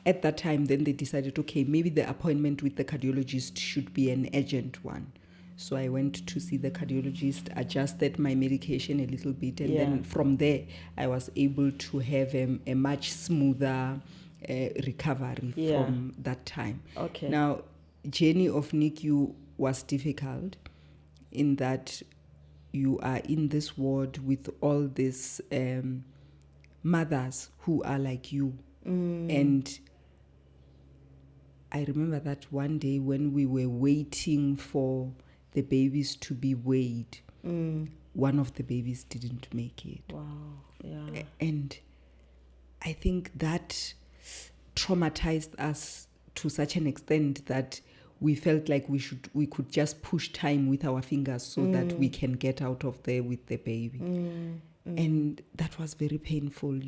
at that time, then they decided, okay, maybe the appointment with the cardiologist should be an urgent one. So I went to see the cardiologist, adjusted my medication a little bit, and then from there, I was able to have a much smoother recovery from that time. Okay. Now, journey of NICU was difficult in that you are in this ward with all these mothers who are like you. And I remember that one day when we were waiting for the babies to be weighed, one of the babies didn't make it. Wow. Yeah. And I think that traumatized us to such an extent that we felt like we could just push time with our fingers so that we can get out of there with the baby. And that was very painful,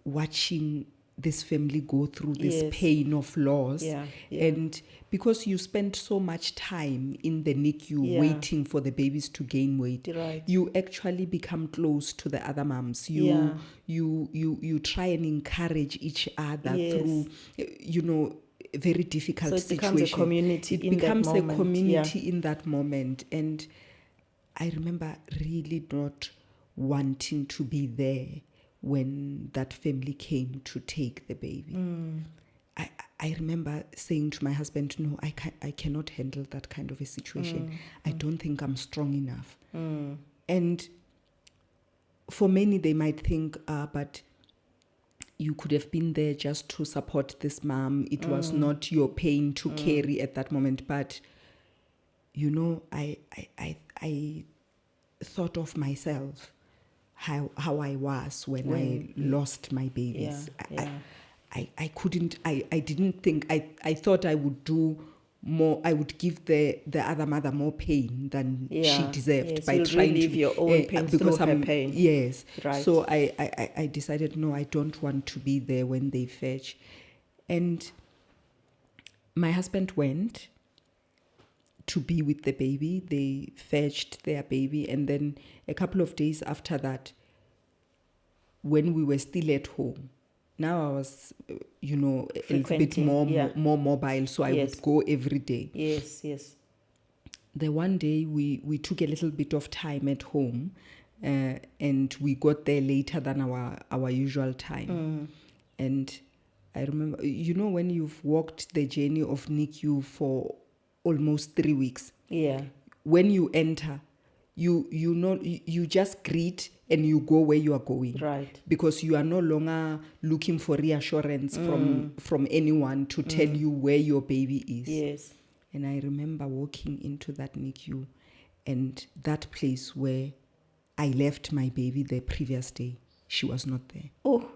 watching this family go through this pain of loss. And because you spend so much time in the NICU waiting for the babies to gain weight, you actually become close to the other moms. You try and encourage each other through, a very difficult situation. So it becomes a community in that moment. It becomes a community in that moment. And I remember really not wanting to be there when that family came to take the baby. I remember saying to my husband, no, I cannot handle that kind of a situation. I don't think I'm strong enough. And for many, they might think, but you could have been there just to support this mom. It was not your pain to carry at that moment. But, I thought of myself, how I was when I lost my babies. I couldn't, I didn't think, I thought I would do more, I would give the other mother more pain than she deserved by trying relieve to your own pain through her pain. Yes. Right. So I decided, no, I don't want to be there when they fetch. And my husband went to be with the baby. They fetched their baby, and then a couple of days after that, when we were still at home, now I was, a little bit more mobile, so I would go every day. Yes. The one day we took a little bit of time at home, and we got there later than our usual time. And I remember, when you've walked the journey of NICU for almost 3 weeks, when you enter, you just greet and you go where you are going, right? Because you are no longer looking for reassurance from anyone to tell you where your baby is. Yes. And I remember walking into that NICU and that place where I left my baby the previous day, she was not there. Oh.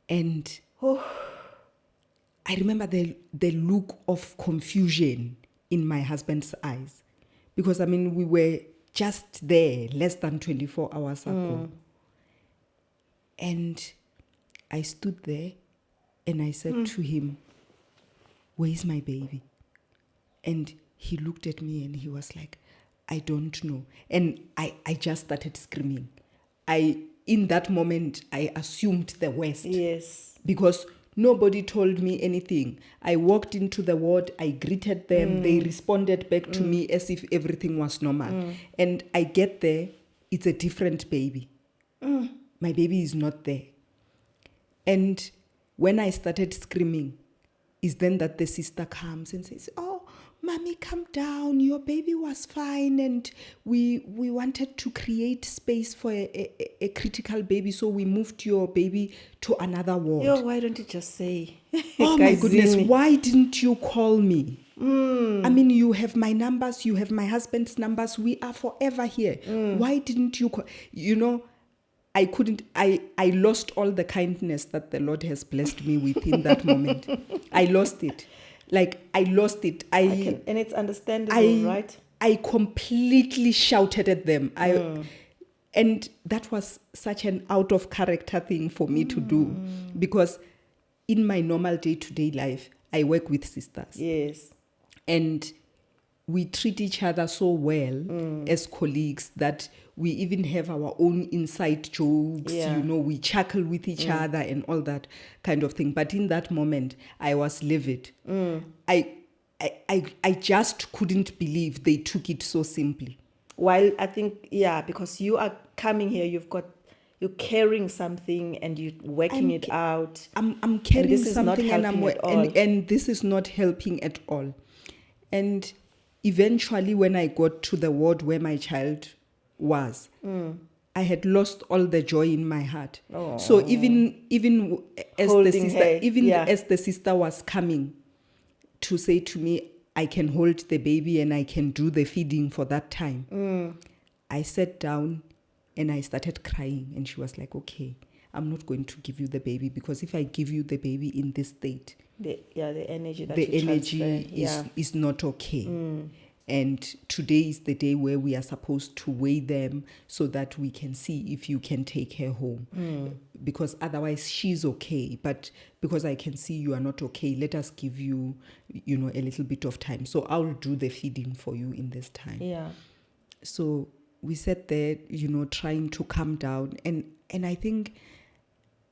And I remember the look of confusion in my husband's eyes, because we were just there less than 24 hours ago. And I stood there and I said to him, where is my baby? And he looked at me and he was like, I don't know. And I just started screaming. In that moment, I assumed the worst. Yes. Because nobody told me anything. I walked into the ward, I greeted them, they responded back to me as if everything was normal. And I get there, it's a different baby. My baby is not there. And when I started screaming, is then that the sister comes and says, oh, Mommy, calm down. Your baby was fine, and we wanted to create space for a critical baby, so we moved your baby to another ward. Yo, why don't you just say? Oh my goodness, Kazini. why didn't you call me? I mean, you have my numbers, you have my husband's numbers. We are forever here. Why didn't you call? You know, I couldn't, I lost all the kindness that the Lord has blessed me with in that moment. I lost it. Like, I lost it. And it's understandable, right? I completely shouted at them. And that was such an out of character thing for me to do, because in my normal day-to-day life, I work with sisters. Yes. And we treat each other so well as colleagues that we even have our own inside jokes, Yeah. you know, we chuckle with each other and all that kind of thing. But in that moment, I was livid. I just couldn't believe they took it so simply. While I think, because you are coming here, you're carrying something and you're working it out. I'm carrying this is not something and helping at all. and this is not helping at all. And eventually, when I got to the ward where my child was, I had lost all the joy in my heart. Oh. So even as the Holding sister, her, as the sister was coming to say to me, I can hold the baby and I can do the feeding for that time. I sat down and I started crying, and she was like, okay, I'm not going to give you the baby, because if I give you the baby in this state, the energy that the you energy transfer, is not okay. And today is the day where we are supposed to weigh them so that we can see if you can take her home. Because otherwise she's okay. But because I can see you are not okay, let us give you, you know, a little bit of time. So I'll do the feeding for you in this time. Yeah. So we sat there, you know, trying to calm down. And I think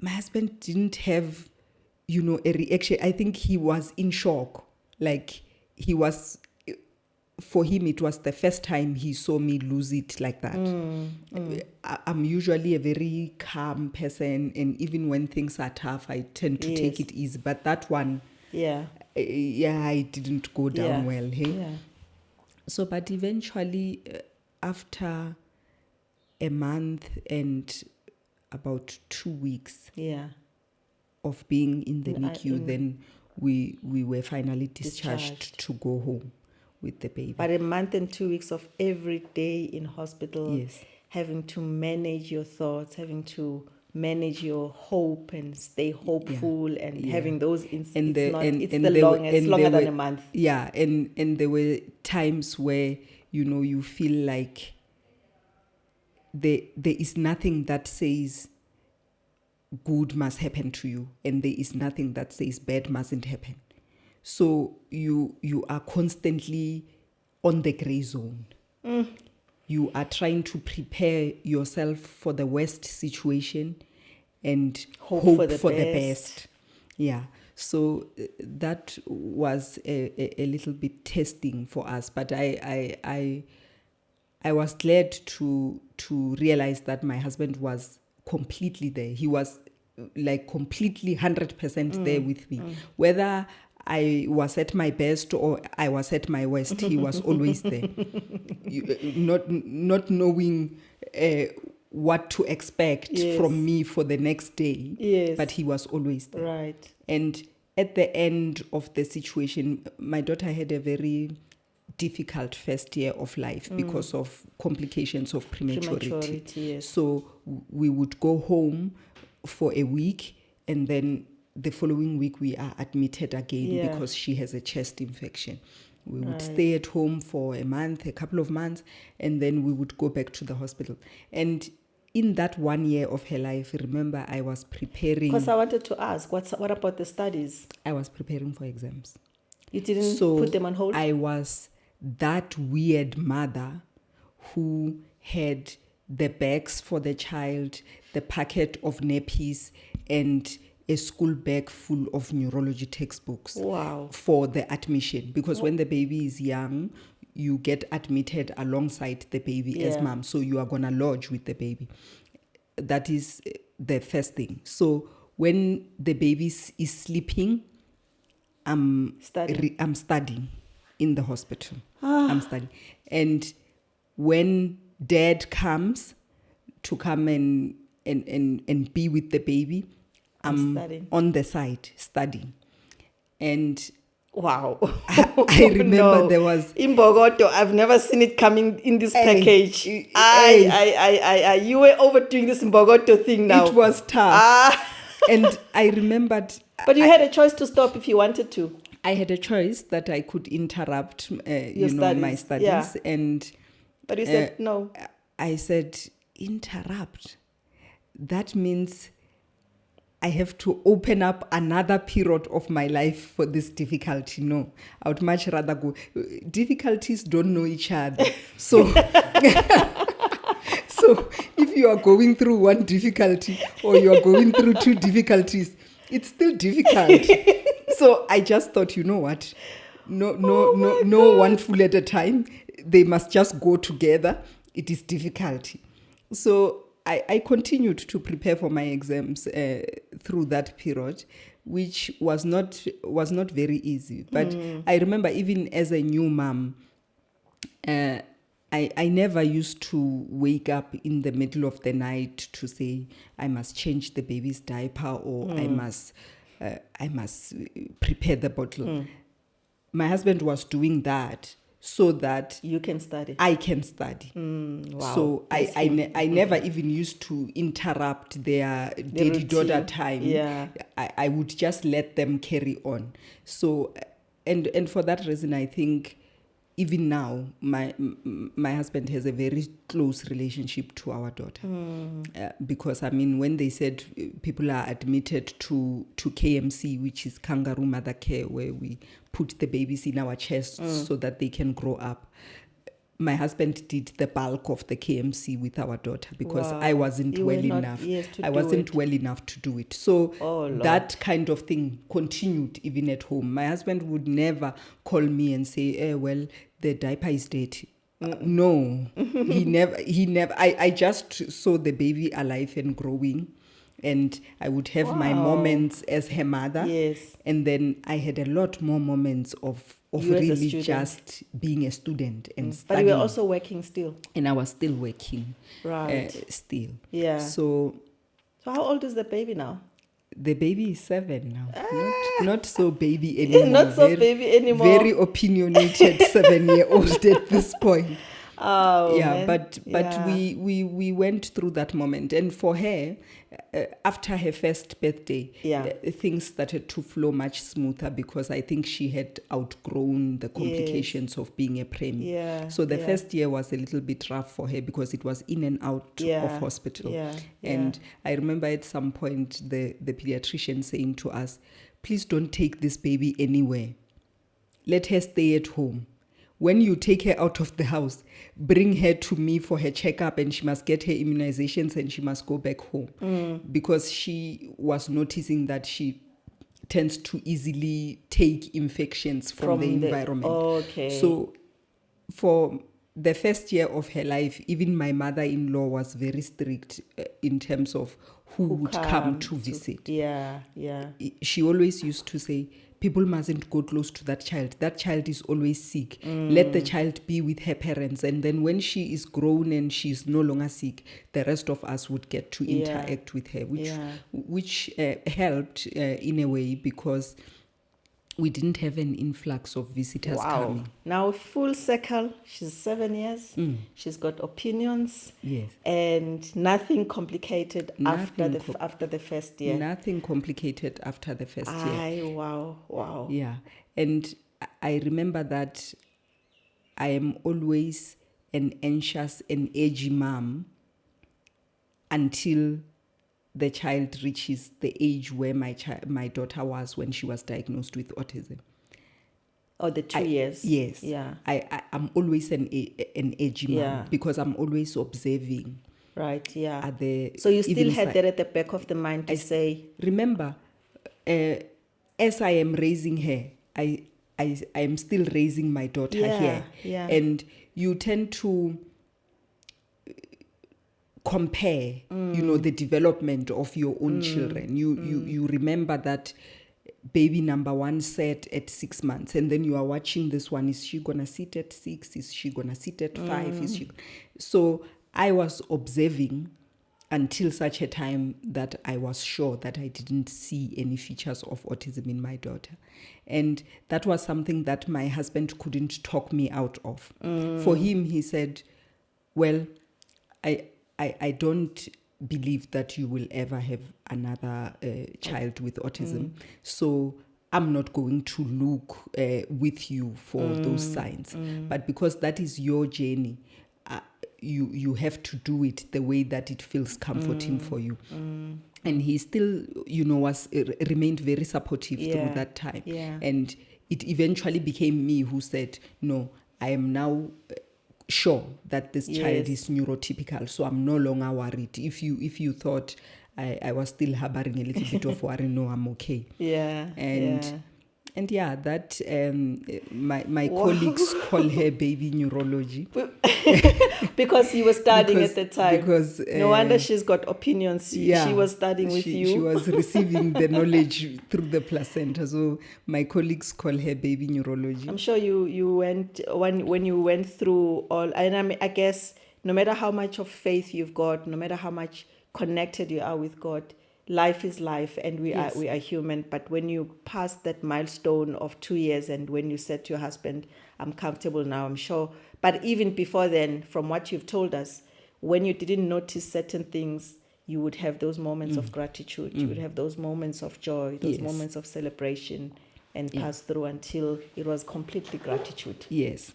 my husband didn't have, you know, a reaction. I think he was in shock. Like, he was, for him, it was the first time he saw me lose it like that. I'm usually a very calm person, and even when things are tough, I tend to take it easy. But that one, I didn't go down well. Hey? Yeah. So, but eventually, after a month and about 2 weeks of being in the NICU, then we were finally discharged to go home with the baby. But a month and 2 weeks of every day in hospital, having to manage your thoughts, having to manage your hope and stay hopeful, and having those it's longer than a month. Yeah, and there were times where, you know, you feel like there is nothing that says good must happen to you, and there is nothing that says bad mustn't happen. So you are constantly on the gray zone. You are trying to prepare yourself for the worst situation and hope for the best. Yeah. So that was a little bit testing for us, but I was glad to realize that my husband was completely there. He was like completely 100% there with me. Whether I was at my best or I was at my worst, he was always there. Not knowing what to expect from me for the next day, but he was always there. Right. And at the end of the situation, my daughter had a very difficult first year of life because of complications of prematurity. So we would go home for a week, and then the following week we are admitted again because she has a chest infection. We would stay at home for a couple of months, and then we would go back to the hospital. And in that 1 year of her life, remember, I was preparing. Because I wanted to ask, what about the studies? I was preparing for exams. You didn't put them on hold? I was that weird mother who had the bags for the child, the packet of nappies, and a school bag full of neurology textbooks for the admission. Because when the baby is young, you get admitted alongside the baby as mom. So you are going to lodge with the baby. That is the first thing. So when the baby is sleeping, I'm studying. in the hospital. I'm studying. And when dad comes to come and be with the baby, I'm studying. on the side studying. And wow. I remember there was Imbogoto. I've never seen it coming in this package. Hey. You were overdoing this Imbogoto thing now. It was tough. And I remembered. But you had a choice to stop if you wanted to. I had a choice that I could interrupt, my studies. Yeah. But you said no. I said, interrupt. That means I have to open up another period of my life for this difficulty. No, I would much rather go. Difficulties don't know each other. So, so if you are going through one difficulty or you are going through two difficulties, it's still difficult. So I just thought, you know what? No, one fool at a time. They must just go together. It is difficulty. So I continued to prepare for my exams through that period, which was not very easy. But I remember even as a new mom, I never used to wake up in the middle of the night to say I must change the baby's diaper or I must prepare the bottle. My husband was doing that so that you can study. I can study. Wow. So I never even used to interrupt their daddy-daughter time. Yeah. I would just let them carry on. So and for that reason, I think even now, my husband has a very close relationship to our daughter. Because, I mean, when they said people are admitted to KMC, which is kangaroo mother care, where we put the babies in our chests so that they can grow up, my husband did the bulk of the KMC with our daughter because I wasn't well enough. I wasn't well enough to do it. So that kind of thing continued even at home. My husband would never call me and say, well, the diaper is dirty. No, he never. I just saw the baby alive and growing. And I would have my moments as her mother. Yes. And then I had a lot more moments of really just being a student and studying. But you were also working still. And I was still working. Right. Still. Yeah. So how old is the baby now? The baby is 7 now. Not so baby anymore. Not so baby anymore. Very opinionated 7-year-old at this point. Oh, yeah, man. but we went through that moment, and for her, after her first birthday, things started to flow much smoother because I think she had outgrown the complications of being a preemie. Yeah, so the first year was a little bit rough for her because it was in and out of hospital. And I remember at some point the pediatrician saying to us, "Please don't take this baby anywhere. Let her stay at home. When you take her out of the house, bring her to me for her checkup and she must get her immunizations and she must go back home." Because she was noticing that she tends to easily take infections from the environment. Okay. So for the first year of her life, even my mother-in-law was very strict in terms of who would come to visit. She always used to say, people mustn't go close to that child. That child is always sick. Let the child be with her parents. And then when she is grown and she's no longer sick, the rest of us would get to interact with her, which helped in a way because we didn't have an influx of visitors coming. Now, full circle, she's 7 years. She's got opinions. Yes. And nothing complicated after the first year. Nothing complicated after the first year. Wow. Yeah. And I remember that I am always an anxious and edgy mom until the child reaches the age where my daughter was when she was diagnosed with autism. Oh, the 2 years? Yes. Yeah. I'm always an edgy mom because I'm always observing. Right, yeah. So you still had that at the back of the mind to say... Remember, as I am raising her, I am still raising my daughter here. Yeah. And you tend to compare, the development of your own children. You remember that baby number one sat at 6 months, and then you are watching this one. Is she gonna sit at 6? Is she gonna sit at 5? Is she? So I was observing until such a time that I was sure that I didn't see any features of autism in my daughter. And that was something that my husband couldn't talk me out of. For him, he said, well, I don't believe that you will ever have another child with autism. So I'm not going to look with you for those signs. But because that is your journey, you have to do it the way that it feels comforting for you. And he still, remained very supportive through that time. Yeah. And it eventually became me who said, no, I am now sure that this child is neurotypical, so I'm no longer worried. If you thought I was still harboring a little bit of worry, no, I'm okay. And that my colleagues call her baby neurology because you were studying at the time. Because no wonder she's got opinions. She was studying with you. She was receiving the knowledge through the placenta. So my colleagues call her baby neurology. I'm sure you went when you went through all, and I guess no matter how much of faith you've got, no matter how much connected you are with God, life is life, and we are human. But when you pass that milestone of 2 years, and when you said to your husband, I'm comfortable now, I'm sure. But even before then, from what you've told us, when you didn't notice certain things, you would have those moments of gratitude. You would have those moments of joy, those moments of celebration, and pass through until it was completely gratitude. Yes.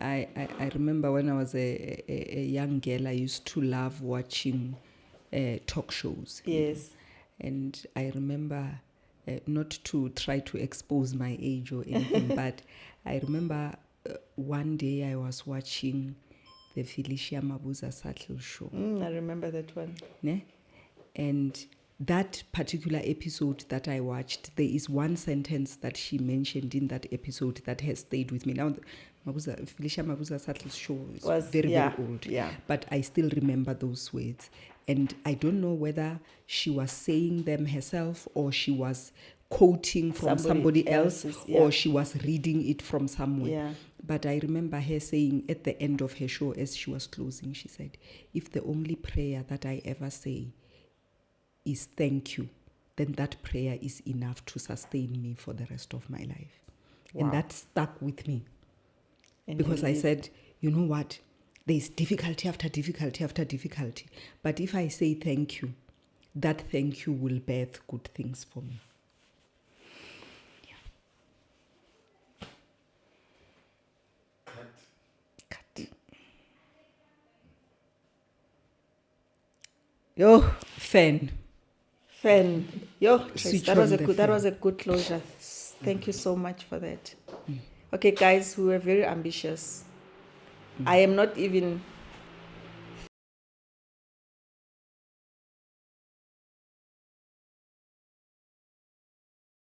I remember when I was a young girl, I used to love watching talk shows. Yes. And I remember, not to try to expose my age or anything, but I remember one day I was watching the Felicia Mabuza Sattler show. I remember that one. Ne? And that particular episode that I watched, there is one sentence that she mentioned in that episode that has stayed with me. Now, Felicia Mabuza Sattler's show was very old, but I still remember those words. And I don't know whether she was saying them herself, or she was quoting from somebody else, or she was reading it from somewhere. Yeah. But I remember her saying at the end of her show, as she was closing, she said, if the only prayer that I ever say is thank you, then that prayer is enough to sustain me for the rest of my life. Wow. And that stuck with me. Because I said, you know what? There's difficulty after difficulty after difficulty. But if I say thank you, that thank you will birth good things for me. Cut. Yo, fan. Yo, that was a good closure. Thank you so much for that. Okay, guys, we were very ambitious. I am not even